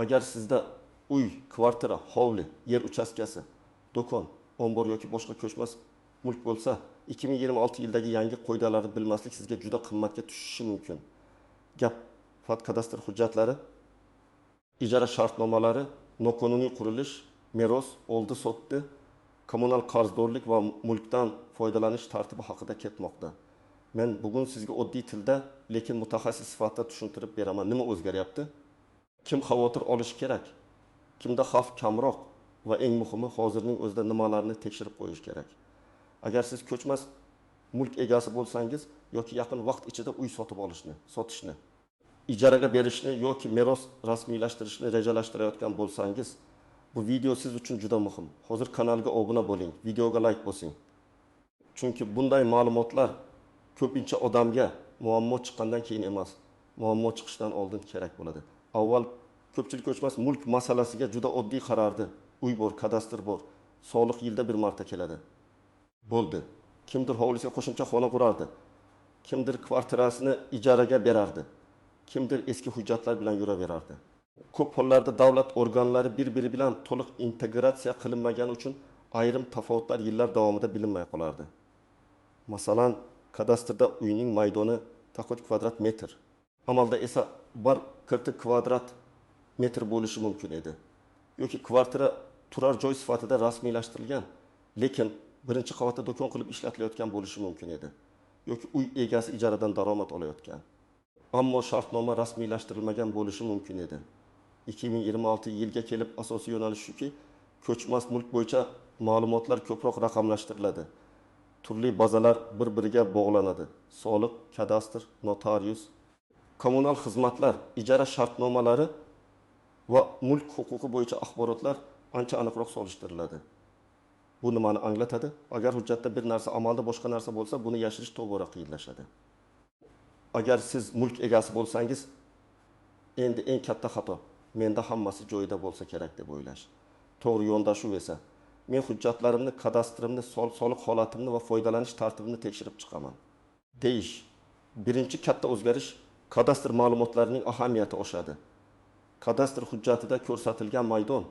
Agar sizda uy, kvartira, hovli, yer uchastkasi, do'kon, ombor yoki boshqa ko'chmas mulk bo'lsa, 2026 yildagi yangi qoidalarni bilmaslik sizga juda qimmatga tushishi mumkin. Gap kadastr hujjatlari, ijara shartnomalari, noqonuniy qurilish, meros, oldi sotdi, kommunal qarzdorlik va mulkdan foydalanish tartibi haqida ketmoqda. Men bugun sizga oddiy tilda, lekin mutaxassis sifatida tushuntirib beraman. Nima o'zgaryapti? Kim xavotir olishi kerak? Kimda xavf kamroq va eng muhimi hozirning o'zida nimalarni tekshirib qo'yish kerak? Agar siz ko'chmas mulk egasi bo'lsangiz yoki yaqin vaqt ichida uy sotib olishni, sotishni, ijaraga berishni yoki meros rasmiylashtirishni rejalashtirayotgan bo'lsangiz, bu video siz uchun juda muhim. Hozir kanalga obuna bo'ling, videoga like bosing. Chunki bunday ma'lumotlar ko'pincha odamga muammo chiqqandan keyin emas, muammo chiqishdan oldin kerak bo'ladi. Avval ko'pchilik ko'chmas mulk masalasiga juda oddiy qarardi. Uy bor, kadastr bor, soliq yilda bir marta keladi. Bo'ldi. Kimdir hovlisiga qo'shimcha xona qurardi. Kimdir kvartirasini ijaraga berardi. Kimdir eski hujjatlar bilan yuraverardi. Ko'p hollarda davlat organlari bir-biri bilan to'liq integratsiya qilinmagani uchun ayrim tafovutlar yillar davomida bilinmay qolardi. Masalan, kadastrda uyning maydoni taqot kvadrat metr. Amalda esa 140 kvadrat metr bo'lishi mumkin edi. Yoki kvartira turar joy sifatida rasmiylashtirilgan, lekin birinchi qavatda do'kon qilib ishlatilayotgan bo'lishi mumkin edi. Yoki uy egasi ijaradan daromad olayotgan. Ammo shartnoma rasmiylashtirilmagan bo'lishi mumkin edi. 2026 yilga kelib asosiy yo'nalish shuki, ko'chmas mulk bo'yicha ma'lumotlar ko'proq raqamlashtiriladi. Turli bazalar bir-biriga bog'lanadi. Soliq, kadastr, notarius, kommunal xizmatlar, ijara shartnomalari va mulk huquqi bo'yicha axborotlar ancha aniqroq solishtiriladi. Bu nimani anglatadi? Agar hujjatda bir narsa, amalda boshqa narsa bo'lsa, buni yashirish tobora qiyinlashadi. Agar siz mulk egasi bo'lsangiz, endi eng katta xato menda hammasi joyida bo'lsa kerak deb o'ylash. To'g'ri yondashuv esa men hujjatlarimni, kadastrimni, soliq holatimni va foydalanish tartibini tekshirib chiqaman. Deyish. Birinchi katta o'zgarish kadastr ma'lumotlarining ahamiyati oshadi. Kadastr hujjatida ko'rsatilgan maydon,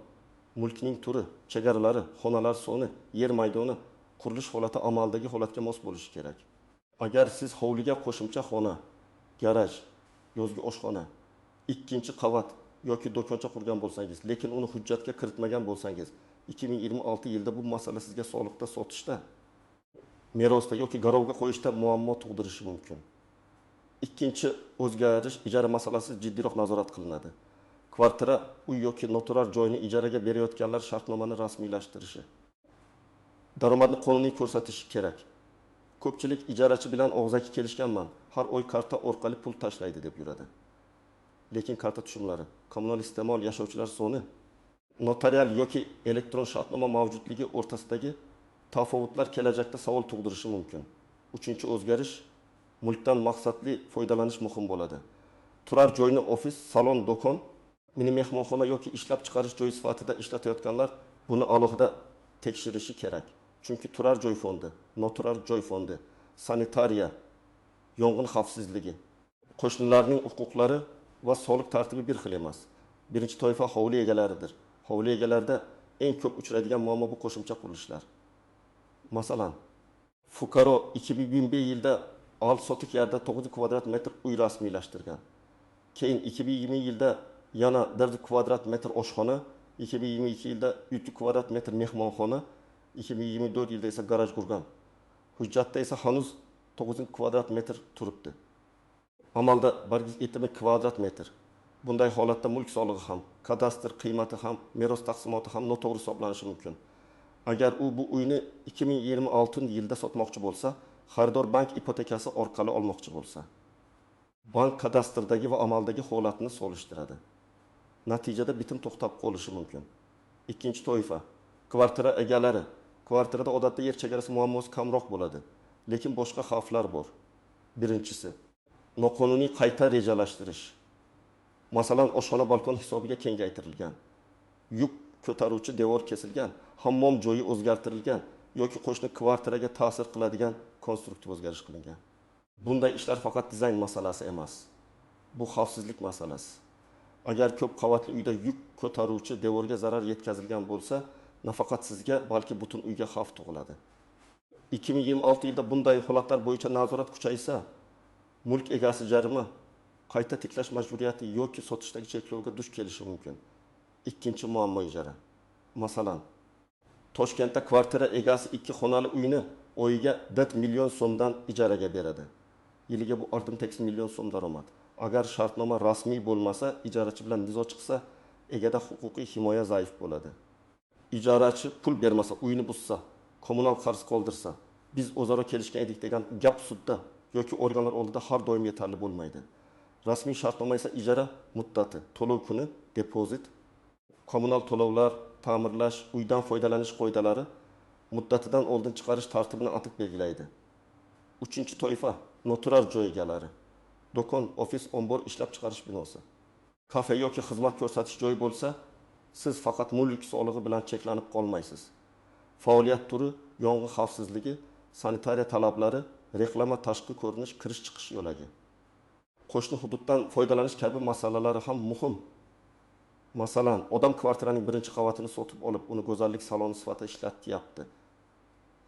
mulkning turi, chegaralari, xonalar soni, yer maydoni, qurilish holati amaldagi holatga mos bo'lishi kerak. Agar siz hovliga qo'shimcha xona, garaj, yozgi oshxona, ikkinchi qavat yoki do'koncha qurgan bo'lsangiz, lekin uni hujjatga kiritmagan bo'lsangiz, 2026 yilda bu masala sizga soliqda sotishda, merosda yoki garovga qo'yishda muammo tug'dirishi mumkin. Ikkinchi o'zgarish ijara masalasi jiddiyroq nazorat qilinadi. Kvartira, uy yoki noturar joyni ijaraga berayotganlar shartnomani rasmiylashtirishi. Daromadni qonuniy ko'rsatishi kerak. Ko'pchilik ijarachi bilan og'zaki kelishganman, har oy karta orqali pul tashlaydi deb yuradi. Lekin karta tushumlari, kommunal iste'mol, yashovchilar soni, notarial yoki elektron shartnoma mavjudligi o'rtasidagi tafovutlar kelajakda savol tug'dirishi mumkin. Uchinchi o'zgarish mulkdan maqsadli foydalanish muhim bo'ladi. Turar joyni ofis, salon, do'kon, mini mehmonxona yoki ishlab chiqarish joyi sifatida ishlatayotganlar buni alohida tekshirishi kerak. Chunki turar joy fondi, noturar joy fondi, sanitariya, yong'in xavfsizligi, qo'shnilarning huquqlari va soliq tartibi bir xil emas. Birinchi toifa hovli egalaridir. Hovli egalarida eng ko'p uchraydigan muammo bu qo'shimcha qurilishlar. Masalan, fuqaro 2021 yilda al-sotiq yerda 9 kvadrat metr uy rasmiylashtirgan. Keyin 2020 yilda yana 1 kvadrat metr oshxona, 2022 yilda 3 kvadrat metr mehmonxona, 2024 yilda esa garaj qurgan. Hujjatda esa hanuz 9 kvadrat metr turibdi. Amalda 1,7 kvadrat metr. Bunday holatda mulk solig'i ham, kadastr qiymati ham, meros taqsimoti ham noto'g'ri hisoblanishi mumkin. Agar u bu uyni 2026 yilda sotmoqchi bo'lsa, xaridor bank ipotekasi orqali olmoqchi bo'lsa, bank kadastrdagi va amaldagi holatni solishtiradi. Natijada bitim to'xtab qolishi mumkin. Ikkinchi toifa kvartira egalari. Kvartirada odatda yer chegarasi muammosi kamroq bo'ladi, lekin boshqa xavflar bor. Birinchisi, noqonuniy qayta rejalashtirish. Masalan, oshxona balkon hisobiga kengaytirilgan, yuk ko'taruvchi devor kesilgan, hammom joyi o'zgartirilgan yoki qo'shni kvartiraga ta'sir qiladigan konstruktiv o'zgarish qilingan. Bunday ishlar faqat dizayn masalasi emas. Bu xavfsizlik masalasi. Agar ko'p qavatli uyda yuk ko'taruvchi devorga zarar yetkazilgan bo'lsa, nafaqat sizga, balki butun uyga xavf tug'iladi. 2026 yilda bunday holatlar bo'yicha nazorat kuchaysa, mulk egasi jarima, qayta tiklash majburiyati yoki sotishdagi cheklovga duch kelishi mumkin. Ikkinchi muammo ijara. Masalan, Toshkentda kvartira egasi 2 xonali uyni oyiga 4 million so'mdan ijaraga beradi. Yiliga bu 6-8 million so'm daromad. Agar shartnoma rasmiy bo'lmasa, ijarachi bilan nizo chiqsa, egada huquqiy himoya zaif bo'ladi. Ijarachi pul bermasa, uyni buzsa, kommunal qarz qoldirsa, biz o'zaro kelishgan edik degan gap sudda yoki organlar oldida har doim yetarli bo'lmaydi. Rasmiy shartnoma esa ijara muddati, to'lov kuni, depozit, kommunal to'lovlar, ta'mirlash, uydan foydalanish qoidalari muddatidan oldin chiqarish tartibini aniq belgilaydi. Uchinchi toifa noturar joy egalari. Do'kon, ofis, ombor, ishlab chiqarish binosi. Kafe yoki xizmat ko'rsatish joyi bo'lsa, siz faqat mulk solig'i bilan cheklanib qolmaysiz. Faoliyat turi, yong'in xavfsizligi, sanitariya talablari, reklama, tashqi ko'rinish, kirish-chiqish yo'lagi. Qo'shni hududdan foydalanish kabi masalalari ham muhim. Masalan, odam kvartiraning birinchi qavatini sotib olib, uni go'zallik saloni sifatida ishlatyapti.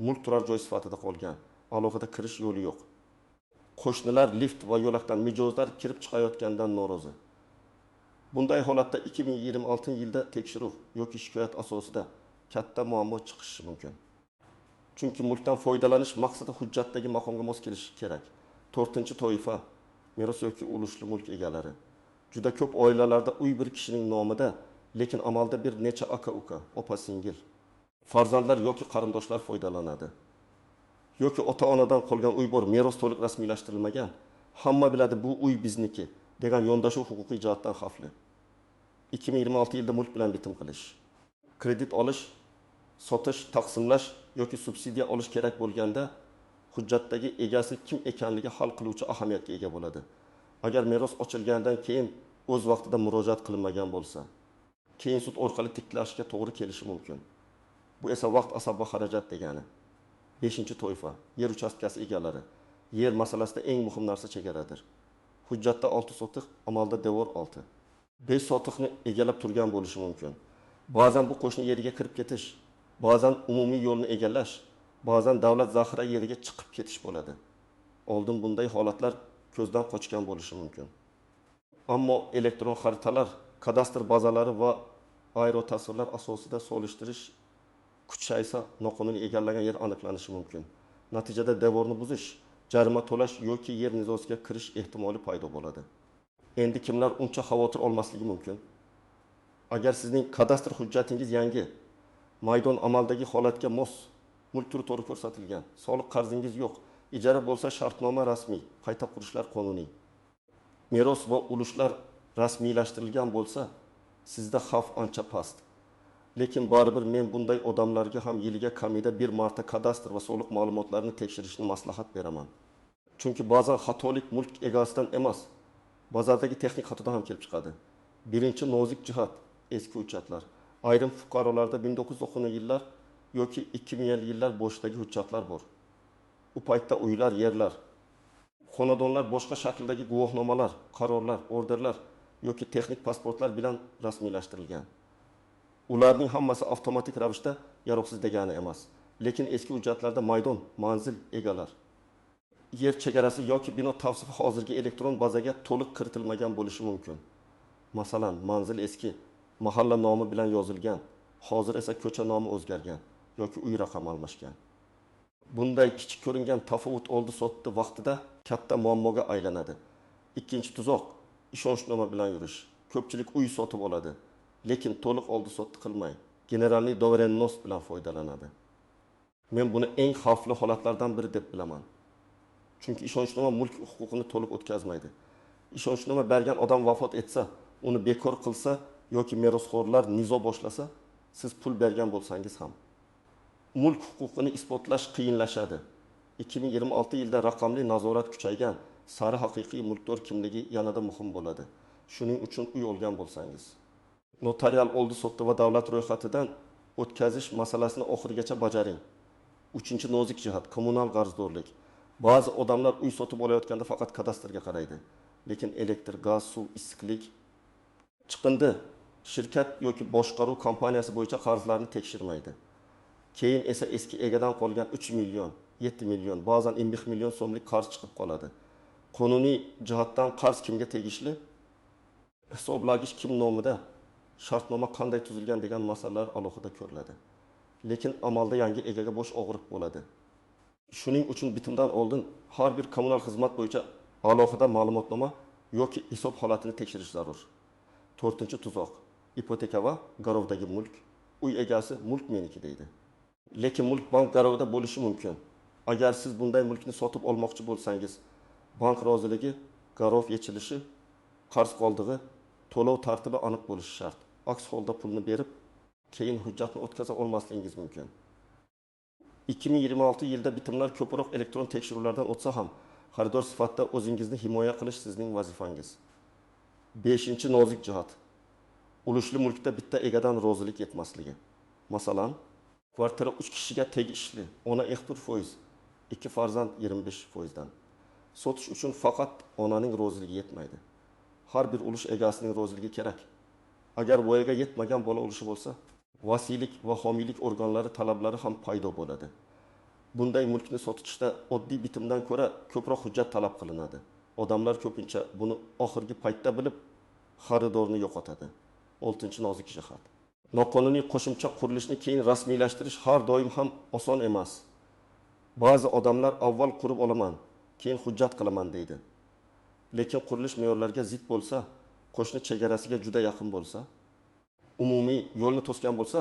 Mulk turar joy sifatida qolgan. Alohida kirish yo'li yo'q. Qo'shnilar lift va yo'lakdan mijozlar kirib chiqayotgandan norozi. Bunday holatda 2026 yilda tekshiruv yoki shikoyat asosida katta muammo chiqishi mumkin. Chunki mulkdan foydalanish maqsadi hujjatdagi maqomga mos kelishi kerak. 4-toifa meros yoki ulushli mulk egalari. Juda ko'p oilalarda uy bir kishining nomida, lekin amalda bir necha aka-uka, opa-singil, farzandlar yoki qarindoshlar foydalanadi. Yoki ota-onadan qolgan uy bor, meros to'liq rasmiylashtirilmagan, hamma biladi bu uy bizniki degan yondashuv huquqiy jihatdan xavfli. 2026 yilda mulk bilan bitim qilish, kredit olish, sotish, taqsimlash yoki subsidiya olish kerak bo'lganda hujjatdagi egasi kim ekanligi hal qiluvchi ahamiyatga ega bo'ladi. Agar meros ochilgandan keyin o'z vaqtida murojaat qilinmagan bo'lsa, keyin sud orqali tiklashga to'g'ri kelishi mumkin. Bu esa vaqt, asob va xarajat degani. 5-toifa yer uchastkasi egalari. Yer masalasida eng muhim narsa chegaradir. Hujjatda 6 sotiq, amalda devor 6. 5 sotiqni egallab turgan bo'lishi mumkin. Ba'zan bu qo'shni yeriga kirib ketish, ba'zan umumiy yo'lni egallash, ba'zan davlat zaxira yeriga chiqib ketish bo'ladi. Oldin bunday holatlar ko'zdan qochgan bo'lishi mumkin. Ammo elektron xaritalar, kadastr bazalari va aerotasvirlar asosida solishtirish kuchaysa, noqonuniy egallagan yer aniqlanishi mumkin. Natijada devorni buzish, jarima to'lash yoki yer nizosiga kirish ehtimoli paydo bo'ladi. Endi kimlar uncha xavotir olmasligi mumkin? Agar sizning kadastr hujjatingiz yangi, maydon amaldagi holatga mos, mulk turi to'g'ri ko'rsatilgan, soliq qarzingiz yo'q, ijara bo'lsa shartnoma rasmiy, qayta qurishlar qonuniy, meros va ulushlar rasmiylashtirilgan bo'lsa, sizda xavf ancha past. Lekin baribir men bunday odamlarga ham yiliga kamida bir marta kadastr va soliq ma'lumotlarini tekshirishni maslahat beraman. Chunki ba'zan xatolik mulk egasidan emas, bozordagi texnik xatodan ham kelib chiqadi. Birinchi nozik jihat eski hujjatlar. Ayrim fuqarolarda 1990-yillar yoki 2000-yillar boshidagi hujjatlar bor. U paytda uylar, yerlar, xonadonlar boshqa shakldagi guvohnomalar, qarorlar, orderlar yoki texnik pasportlar bilan rasmiylashtirilgan. Ularning hammasi avtomatik ravishda yaroqsiz degani emas. Lekin eski hujjatlarda maydon, manzil egalar, yer chegarasi yoki bino tavsifi hozirgi elektron bazaga to'liq kiritilmagan bo'lishi mumkin. Masalan, manzil eski, mahalla nomi bilan yozilgan, hozir esa ko'cha nomi o'zgargan yoki uy raqami almashgan. Bunday kichik ko'ringan tafovut oldi-sotdi vaqtida katta muammoga aylanadi. Ikkinchi tuzoq, ishonchnoma bilan yurish. Ko'pchilik uy sotib oladi, lekin to'liq oldi-sotdi qilmay, generalniy doverennost bilan foydalanadi. Men buni eng xavfli holatlardan biri deb bilaman. Chunki ishonchnoma mulk huquqini to'liq o'tkazmaydi. Ishonchnoma bergan odam vafot etsa, uni bekor qilsa yoki merosxo'rlar nizo boshlasa, siz pul bergan bo'lsangiz ham mulk huquqini isbotlash qiyinlashadi. 2026 yilda raqamli nazorat kuchaygan, sari haqiqiy mulkdor kimligi yanada muhim bo'ladi. Shuning uchun uy olgan bo'lsangiz, notarial oldi-sotdi va davlat ro'yxatidan o'tkazish masalasini oxirigacha bajaring. 3-nozik jihat kommunal qarzdorlik. Ba'zi odamlar uy sotib olayotganda faqat kadastrga qaraydi, lekin elektr, gaz, suv, issiqlik, Chiqindi shirkat yoki boshqaruv kompaniyasi bo'yicha qarzlarni tekshirmaydi. Keyin esa eski egadan qolgan 3 million, 7 million, ba'zan 50 million so'mlik qarz chiqib qoladi. Qonuniy jihatdan qarz kimga tegishli? Hisoblagich kim nomida, shartnoma qanday tuzilgan degan masalalar alohida ko'riladi. Lekin amalda yangi egaga bosh og'riq bo'ladi. Shuning uchun bitimdan oldin har bir kommunal xizmat bo'yicha alohida ma'lumotnoma yoki hisob holatini tekshirish zarur. 4-tuzoq. Ipoteka va garovdagi mulk. Uy egasi mulk meniki deydi. Lekin mulk bank garovida bo'lishi mumkin. Agar siz bunday mulkni sotib olmoqchi bo'lsangiz, bank roziligi, garov yechilishi, qarz qoldig'i, to'lov tartibi aniq bo'lishi shart. Aks holda pulni berib, keyin hujjatni o'tkaza olmasligingiz mumkin. 2026 yilda bitimlar ko'proq elektron tekshiruvlardan o'tsa ham, xaridor sifatida o'zingizni himoya qilish sizning vazifangiz. 5-nozik jihat. Ulushli mulkda bitta egadan rozilik yetmasligi. Masalan, kvartira 3 kishiga tegishli, ona ehtur foiz, 2 farzand 25%dan. Sotish uchun faqat onaning roziligi yetmaydi. Har bir ulush egasining roziligi kerak. Agar voyaga yetmagan bola ulushi bo'lsa, vasiylik va homiylik organlari talablari ham paydo bo'ladi. Bunday mulkni sotishda oddiy bitimdan ko'ra ko'proq hujjat talab qilinadi. Odamlar ko'pincha buni oxirgi paytda bilib, xaridorni yo'qotadi. 6-nozik jihat. Noqonuniy qo'shimcha qurilishni keyin rasmiylashtirish har doim ham oson emas. Ba'zi odamlar avval qurib olaman, keyin hujjat qilaman deydi. Lekin qurilish me'yorlariga zid bo'lsa, qo'shni chegarasiga juda yaqin bo'lsa, umumiy yo'lni to'sgan bo'lsa,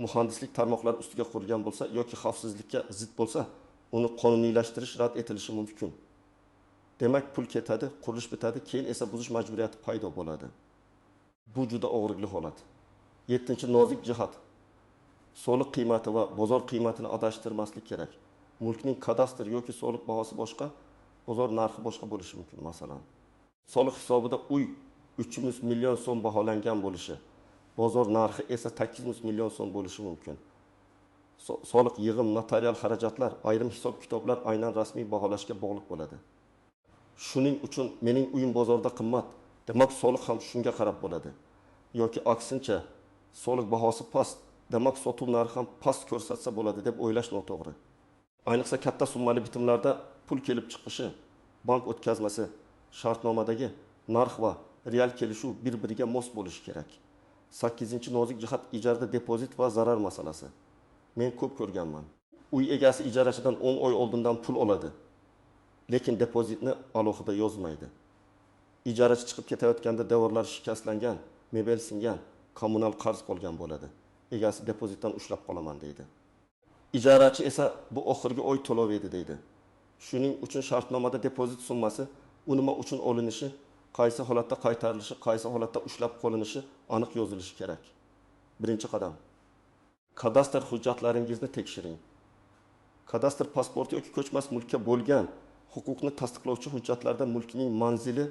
muhandislik tarmoqlari ustiga qurilgan bo'lsa yoki xavfsizlikka zid bo'lsa, uni qonuniylashtirish rad etilishi mumkin. Demak, pul ketadi, qurilish bitadi, keyin esa buzish majburiyati paydo bo'ladi. Bu juda og'riqli holat. 7-nozik jihat. Soliq qiymati va bozor qiymatini adashtirmaslik kerak. Mulkning kadastr yoki soliq bahosi boshqa, bozor narxi boshqa bo'lishi mumkin. Masalan, soliq hisobida uy 300 million so'm baholangan bo'lishi, bozor narxi esa 800 million so'm bo'lishi mumkin. Soliq yig'im, notarial xarajatlar, ayrim hisob kitoblar aynan rasmiy baholashga bog'liq bo'ladi. Shuning uchun mening uyim bozorda qimmat, demak soliq ham shunga qarab bo'ladi. Yoki aksincha, soliq bahosi past, demak sotuv narxi ham past ko'rsatsa bo'ladi deb o'ylash noto'g'ri. Ayniqsa katta summali bitimlarda pul kelib chiqishi, bank o'tkazmasi, shartnomadagi narx va real kelishuv bir-biriga mos bo'lishi kerak. 8-nozik jihat ijarada depozit va zarar masalasi. Men ko'p ko'rganman. Uy egasi ijarachidan 10 oy oldindan pul oladi, lekin depozitni alohida yozmaydi. Ijarachi chiqib ketayotganda devorlar shikastlangan, mebel singan, kommunal qarz qolgan bo'ladi. Egasi depozitdan ushlab qolaman deydi. Ijarachi esa bu oxirgi oy to'lov edi deydi. Shuning uchun shartnomada depozit summasi, u nima uchun olinishi, qaysi holatda qaytarilishi, qaysi holatda ushlab qolinishi aniq yozilishi kerak. 1-qadam. Kadastr hujjatlaringizni tekshiring. Kadastr pasporti yoki ko'chmas mulkka bo'lgan huquqni tasdiqlovchi hujjatlarda mulkning manzili,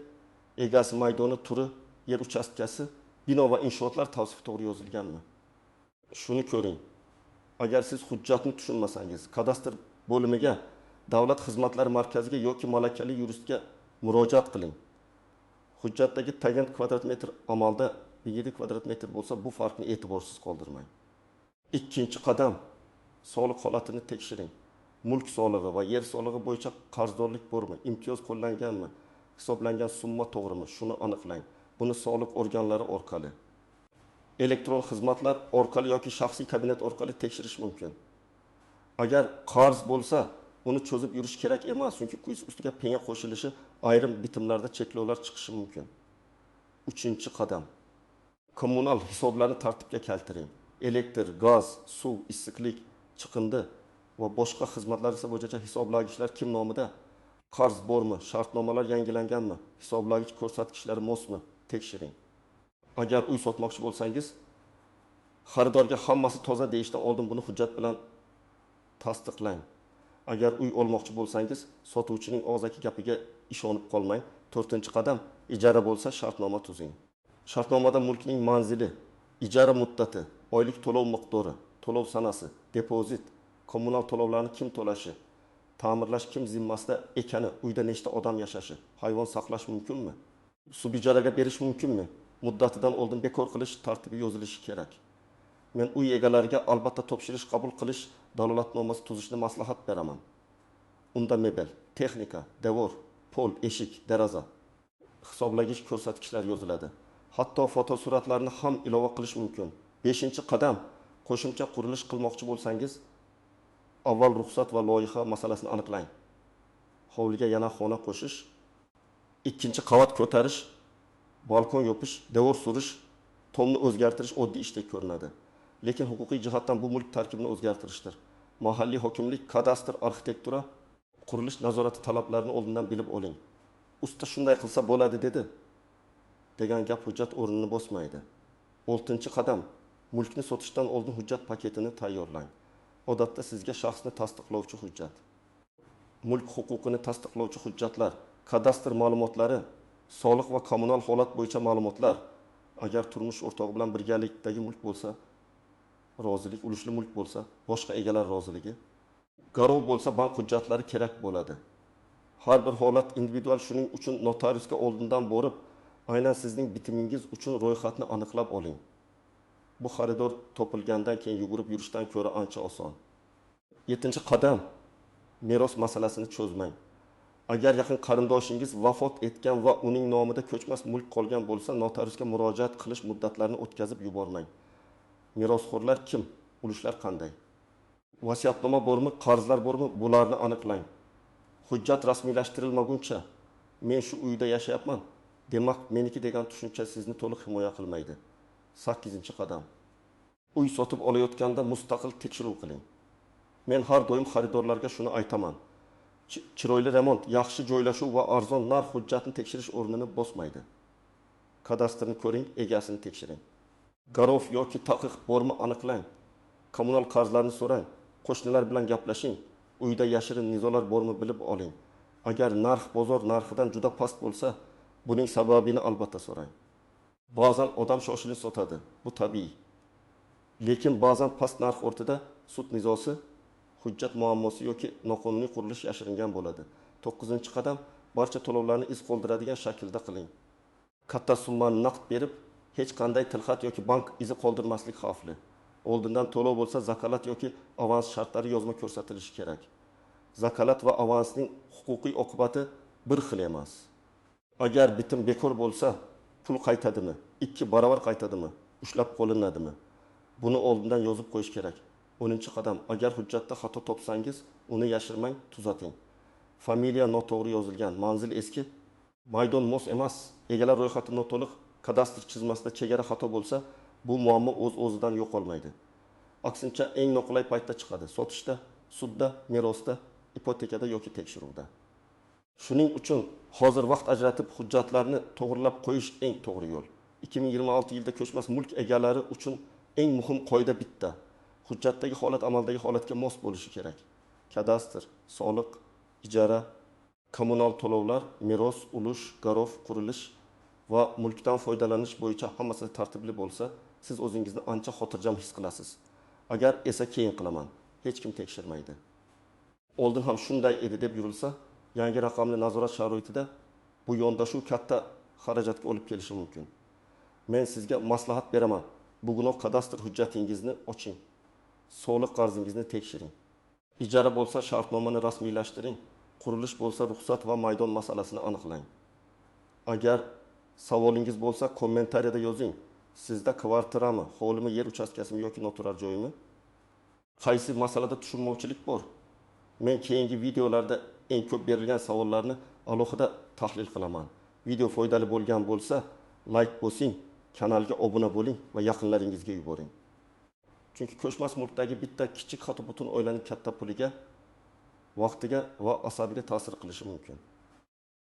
egasi maydoni turi, yer uchastkasi, bino va inshootlar tavsifi to'g'ri yozilganmi? Shuni ko'ring. Agar siz hujjatni tushunmasangiz, kadastr bo'limiga, Davlat xizmatlari markaziga yoki malakali yuristga murojaat qiling. Hujjatdagi tagint kvadrat metr amalda 7 kvadrat metr bo'lsa, bu farqni e'tiborsiz qoldirmang. 2-qadam. Soliq holatini tekshiring. Mulk solig'i va yer solig'i bo'yicha qarzdorlik bormi, imtiyoz qo'llanganmi, hisoblangan summa to'g'rimi, shuni aniqlang. Buni soliq organlari orqali, elektron xizmatlar orqali yoki shaxsiy kabinet orqali tekshirish mumkin. Agar qarz bo'lsa, uni cho'zib yurish kerak emas, chunki kuys ustiga penga qo'shilishi, ayrim bitimlarda cheklovlar chiqishi mumkin. 3-qadam. Kommunal hisoblarni tartibga keltiring. Elektr, gaz, suv, issiqlik, chiqindi va boshqa xizmatlar esa bo'yicha hisoblagichlar kim nomida, qarz bormi, shartnomalar yangilanganmi, hisoblagich ko'rsatkichlari mosmi, tekshiring. Agar uy sotmoqchi bo'lsangiz, xaridorga hammasi toza deyishdan oldin buni hujjat bilan tasdiqlang. Agar uy olmoqchi bo'lsangiz, sotuvchining og'zaki gapiga ishonib qolmang. 4-qadam, ijara bo'lsa shartnoma tuzing. Shartnomada mulkning manzili, ijara muddati, oylik to'lov miqdori, to'lov sanasi, depozit, kommunal to'lovlarni kim to'lashi, ta'mirlash kim zimmasida ekani, uyda nechta odam yashashi, hayvon saqlash mumkinmi? Subijaraga berish mumkinmi? muddatidan oldin bekor qilish tartibi yozilishi kerak. Men uy egalariga albatta topshirish qabul qilish dalolatnomasi tuzishni maslahat beraman. Unda mebel, texnika, devor, pol, eshik, deraza, hisoblagich ko'rsatkichlar yoziladi. Hatto fotosuratlarni ham ilova qilish mumkin. 5-qadam qo'shimcha qurilish qilmoqchi bo'lsangiz, avval ruxsat va loyiha masalasini aniqlang. Hovliga yana xona qo'shish, 2-qavat ko'tarish, balkon yopish, devor surish, tomni o'zgartirish oddiy ishdek ko'rinadi. Lekin huquqiy jihatdan bu mulk tarkibini o'zgartirishdir. Mahalliy hokimlik, kadastr, arxitektura, qurilish nazorati talablarini oldindan bilib oling. Usta shunday qilsa bo'ladi dedi degan gap hujjat o'rnini bosmaydi. 6-qadam mulkni sotishdan oldin hujjat paketini tayyorlang. Odatda sizga shaxsni tasdiqlovchi hujjat, mulk huquqini tasdiqlovchi hujjatlar, kadastr ma'lumotlari, soliq va kommunal holat bo'yicha ma'lumotlar, agar turmush o'rtog'i bilan birgalikdagi mulk bo'lsa, rozilik, ulushli mulk bo'lsa, boshqa egalar roziligi, garov bo'lsa, bank hujjatlari kerak bo'ladi. Har bir holat individual, shuning uchun notariusga oldindan borib, aynan sizning bitimingiz uchun ro'yxatni aniqlab oling. Bu xaridor topilgandan keyin yugurib yurishdan ko'ra ancha oson. 7-qadam meros masalasini cho'zmang. Agar yaqin qarindoshingiz vafot etgan va uning nomida ko'chmas mulk qolgan bo'lsa, notariusga murojaat qilish muddatlarini o'tkazib yubormang. Merosxo'rlar kim? Ulushlar qanday? Vasiyatnoma bormi, qarzlar bormi? Bularni aniqlang. Hujjat rasmiylashtirilmaguncha men shu uyda yashayapman, demak meniki degan tushuncha sizni to'liq himoya qilmaydi. 8-qadam. Uy sotib olayotganda mustaqil tekshiruv qiling. Men har doim xaridorlarga shuni aytaman. Chiroyli remont, yaxshi joylashuv va arzon narx hujjatni tekshirish o'rnini bosmaydi. Kadastrni ko'ring, egasini tekshiring. Garov yoki taqiq bormi aniqlang. Kommunal qarzlarni so'rang. Qo'shnilar bilan gaplashing. Uyda yashirin nizolar bormi bilib oling. Agar narx bozor narxidan juda past bo'lsa, buning sababini albatta so'rang. Ba'zan odam shoshilinch sotadi. Bu tabiiy. Lekin ba'zan past narx o'rtada sud nizosi, hujjat muammosi yoki noqonuniy qurilish yashiringan bo'ladi. 9-qadam barcha to'lovlarni iz qoldiradigan shaklda qiling. Katta summani naqd berib, hech qanday tilxat yoki bank izi qoldirmaslik xavfli. Oldindan to'lov bo'lsa, zakalat yoki avans shartlari yozma ko'rsatilishi kerak. Zakalat va avansning huquqiy oqibati bir xil emas. Agar bitim bekor bo'lsa, pul qaytadimi? 2 barobar qaytadimi? Ushlab qo'linadimi? Buni oldindan yozib qo'yish kerak. 10-qadam. Agar hujjatda xato topsangiz, uni yashirmang, tuzating. Familiya noto'g'ri yozilgan, manzil eski, maydon mos emas, egalar ro'yxati noto'liq, kadastr chizmasida chegara xato bo'lsa, bu muammo o'z-o'zidan yo'qolmaydi. Aksincha eng noqulay paytda chiqadi: sotishda, sudda, merosda, ipotekada yoki tekshiruvda. Shuning uchun hozir vaqt ajratib hujjatlarni to'g'rilab qo'yish eng to'g'ri yo'l. 2026 yilda ko'chmas mulk egalari uchun eng muhim qoida bitta: hujjatdagi holat amaldagi holatga mos bo'lishi kerak. Kadastr, soliq, ijara, kommunal to'lovlar, meros, ulush, garov, qurilish va mulkdan foydalanish bo'yicha hammasi tartibli bo'lsa, siz o'zingizni ancha xotirjam his qilasiz. Agar esa keyin qilaman, hech kim tekshirmaydi. Oldin ham shunday edi deb yurilsa, yangi raqamli nazorat sharoitida bu yondashuv katta xarajatga olib kelishi mumkin. Men sizga maslahat beraman. Bugunoq kadastr hujjatingizni oching. Soliq qarzingizni tekshiring. Ijara bo'lsa shartnomani rasmiylashtiring. Qurilish bo'lsa ruxsat va maydon masalasini aniqlang. Agar savolingiz bo'lsa kommentariyada yozing. Sizda kvartirami, hovlimi, yer uchastkasimi yoki noturar joyimi? Qaysi masalada tushunmovchilik bor? Men keyingi videolarda eng ko'p berilgan savollarni alohida tahlil qilaman. Video foydali bo'lgan bo'lsa, like bosing, kanalga obuna bo'ling va yaqinlaringizga yuboring. Chunki ko'chmas mulkdagi bitta kichik xato butun oilaning katta puliga, vaqtiga va asabiga ta'sir qilishi mumkin.